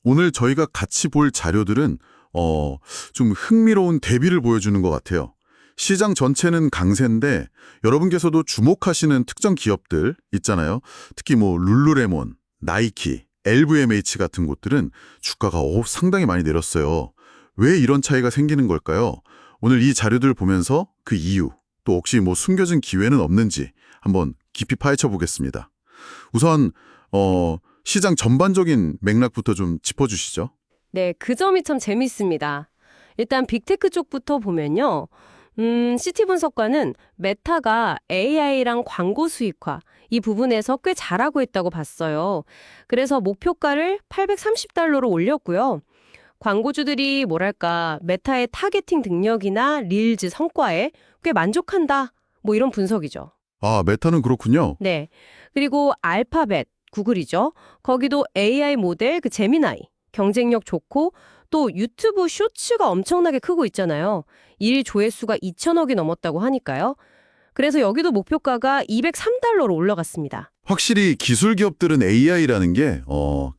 오늘 저희가 같이 볼 자료들은 좀 흥미로운 대비를 보여주는 것 같아요. 시장 전체는 강세인데 여러분께서도 주목하시는 특정 기업들 있잖아요. 특히 뭐 룰루레몬, 나이키, LVMH 같은 곳들은 주가가 상당히 많이 내렸어요. 왜 이런 차이가 생기는 걸까요? 오늘 이 자료들 보면서 그 이유, 또 혹시 뭐 숨겨진 기회는 없는지 한번 깊이 파헤쳐 보겠습니다. 우선 시장 전반적인 맥락부터 좀 짚어주시죠. 네, 그 점이 참 재밌습니다. 일단 빅테크 쪽부터 보면요. 시티 분석가는 메타가 AI랑 광고 수익화, 이 부분에서 꽤 잘하고 있다고 봤어요. 그래서 목표가를 $830로 올렸고요. 광고주들이 뭐랄까, 메타의 타겟팅 능력이나 릴즈 성과에 꽤 만족한다. 뭐 이런 분석이죠. 아, 메타는 그렇군요. 네. 그리고 알파벳, 구글이죠. 거기도 AI 모델 그 제미나이 경쟁력 좋고 또 유튜브 쇼츠가 엄청나게 크고 있잖아요. 일 조회수가 2천억이 넘었다고 하니까요. 그래서 여기도 목표가가 $203로 올라갔습니다. 확실히 기술 기업들은 AI라는 게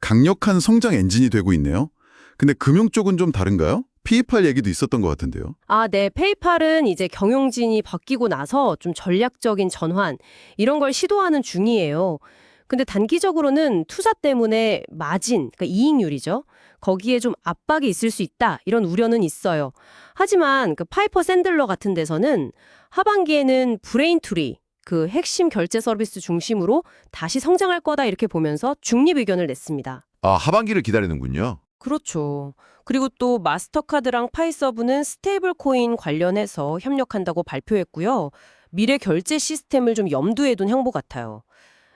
강력한 성장 엔진이 되고 있네요. 근데 금융 쪽은 좀 다른가요? 페이팔 얘기도 있었던 것 같은데요. 아, 네. 페이팔은 이제 경영진이 바뀌고 나서 좀 전략적인 전환 이런 걸 시도하는 중이에요. 근데 단기적으로는 투자 때문에 마진, 그러니까 이익률이죠. 거기에 좀 압박이 있을 수 있다. 이런 우려는 있어요. 하지만 그 파이퍼 샌들러 같은 데서는 하반기에는 브레인투리, 그 핵심 결제 서비스 중심으로 다시 성장할 거다 이렇게 보면서 중립 의견을 냈습니다. 아, 하반기를 기다리는군요. 그렇죠. 그리고 또 마스터카드랑 파이서브는 스테이블 코인 관련해서 협력한다고 발표했고요. 미래 결제 시스템을 좀 염두에 둔 행보 같아요.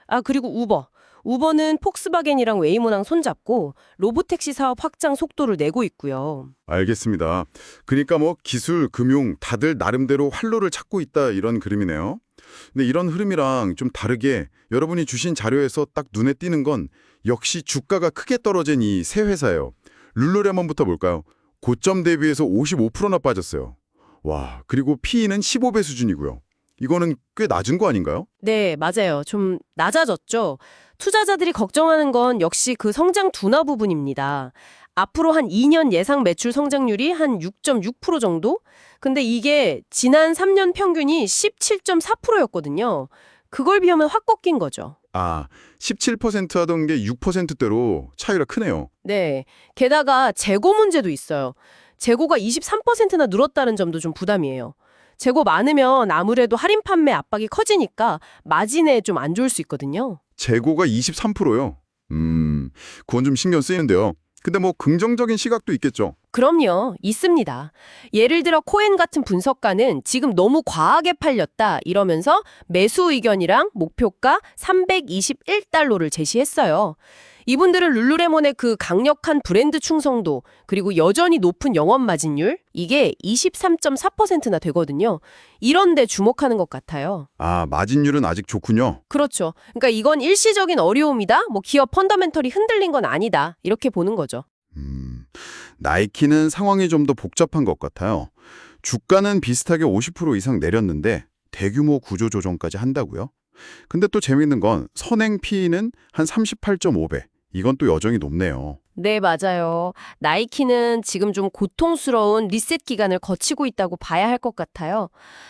아, 그리고 우버. 우버는 폭스바겐이랑 웨이모랑 손잡고 로보택시 사업 확장 속도를 내고 있고요. 알겠습니다. 그러니까 뭐 기술, 금융 다들 나름대로 활로를 찾고 있다 이런 그림이네요. 근데 이런 흐름이랑 좀 다르게 여러분이 주신 자료에서 딱 눈에 띄는 건 역시 주가가 크게 떨어진 이 세 회사예요. 룰루레몬부터 볼까요? 고점 대비해서 55%나 빠졌어요. 와, 그리고 PE는 15배 수준이고요. 이거는 꽤 낮은 거 아닌가요? 네, 맞아요. 좀 낮아졌죠. 투자자들이 걱정하는 건 역시 그 성장 둔화 부분입니다. 앞으로 한 2년 예상 매출 성장률이 한 6.6% 정도? 근데 이게 지난 3년 평균이 17.4%였거든요. 그걸 비하면 확 꺾인 거죠. 아, 17% 하던 게 6%대로 차이가 크네요. 네. 게다가 재고 문제도 있어요. 재고가 23%나 늘었다는 점도 좀 부담이에요. 재고 많으면 아무래도 할인 판매 압박이 커지니까 마진에 좀 안 좋을 수 있거든요. 재고가 23%요. 그건 좀 신경 쓰이는데요. 근데 뭐 긍정적인 시각도 있겠죠. 그럼요. 있습니다. 예를 들어 코엔 같은 분석가는 지금 너무 과하게 팔렸다 이러면서 매수 의견이랑 목표가 $321를 제시했어요. 이분들은 룰루레몬의 그 강력한 브랜드 충성도 그리고 여전히 높은 영업 마진율 이게 23.4%나 되거든요. 이런 데 주목하는 것 같아요. 아, 마진율은 아직 좋군요. 그렇죠. 그러니까 이건 일시적인 어려움이다. 뭐 기업 펀더멘털이 흔들린 건 아니다. 이렇게 보는 거죠. 나이키는 상황이 좀 더 복잡한 것 같아요. 주가는 비슷하게 50% 이상 내렸는데 대규모 구조 조정까지 한다고요? 근데 또 재밌는 건 선행 PE는 한 38.5배. 이건 또 여전히 높네요. 네, 맞아요. 나이키는 지금 좀 고통스러운 리셋 기간을 거치고 있다고 봐야 할 것 같아요.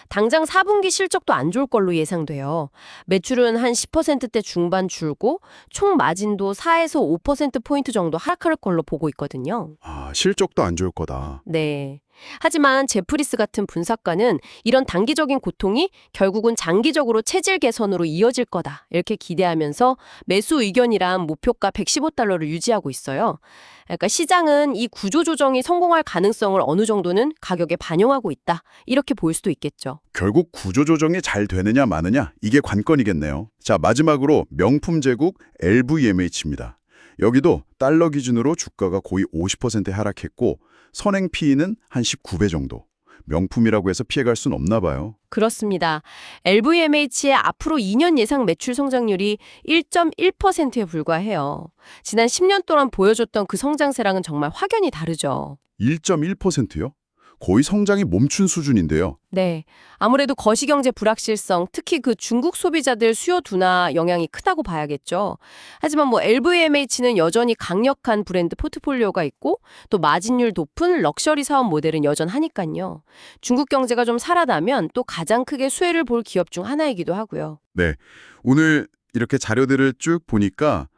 당장 4분기 실적도 안 좋을 걸로 예상돼요. 매출은 한 10%대 중반 줄고 총 마진도 4에서 5%포인트 정도 하락할 걸로 보고 있거든요. 아, 실적도 안 좋을 거다. 네. 하지만 제프리스 같은 분석가는 이런 단기적인 고통이 결국은 장기적으로 체질 개선으로 이어질 거다. 이렇게 기대하면서 매수 의견이란 목표가 $115를 유지하고 있어요. 그러니까 시장은 이 구조조정이 성공할 가능성을 어느 정도는 가격에 반영하고 있다. 이렇게 볼 수도 있겠죠. 결국 구조조정이 잘 되느냐 마느냐 이게 관건이겠네요. 자, 마지막으로 명품 제국 LVMH입니다. 여기도 달러 기준으로 주가가 거의 50% 하락했고 선행 PE는 한 19배 정도. 명품이라고 해서 피해갈 순 없나 봐요. 그렇습니다. LVMH의 앞으로 2년 예상 매출 성장률이 1.1%에 불과해요. 지난 10년 동안 보여줬던 그 성장세랑은 정말 확연히 다르죠. 1.1%요? 거의 성장이 멈춘 수준인데요. 네. 아무래도 거시경제 불확실성, 특히 그 중국 소비자들 수요 둔화 영향이 크다고 봐야겠죠. 하지만 뭐 LVMH는 여전히 강력한 브랜드 포트폴리오가 있고 또 마진율 높은 럭셔리 사업 모델은 여전하니까요. 중국 경제가 좀 살아나면 또 가장 크게 수혜를 볼 기업 중 하나이기도 하고요. 네. 오늘 이렇게 자료들을 쭉 보니까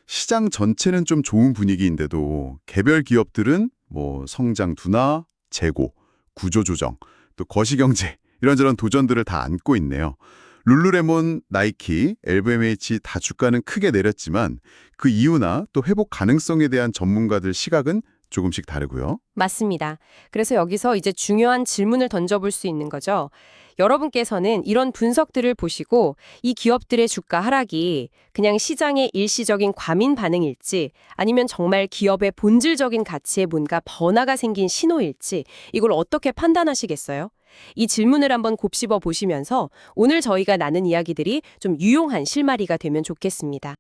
시장 전체는 좀 좋은 분위기인데도 개별 기업들은 뭐 성장 둔화, 재고, 구조 조정, 또 거시경제 이런저런 도전들을 다 안고 있네요. 룰루레몬, 나이키, LVMH 다 주가는 크게 내렸지만 그 이유나 또 회복 가능성에 대한 전문가들 시각은 조금씩 다르고요. 맞습니다. 그래서 여기서 이제 중요한 질문을 던져볼 수 있는 거죠. 여러분께서는 이런 분석들을 보시고 이 기업들의 주가 하락이 그냥 시장의 일시적인 과민 반응일지 아니면 정말 기업의 본질적인 가치에 뭔가 변화가 생긴 신호일지 이걸 어떻게 판단하시겠어요? 이 질문을 한번 곱씹어 보시면서 오늘 저희가 나눈 이야기들이 좀 유용한 실마리가 되면 좋겠습니다.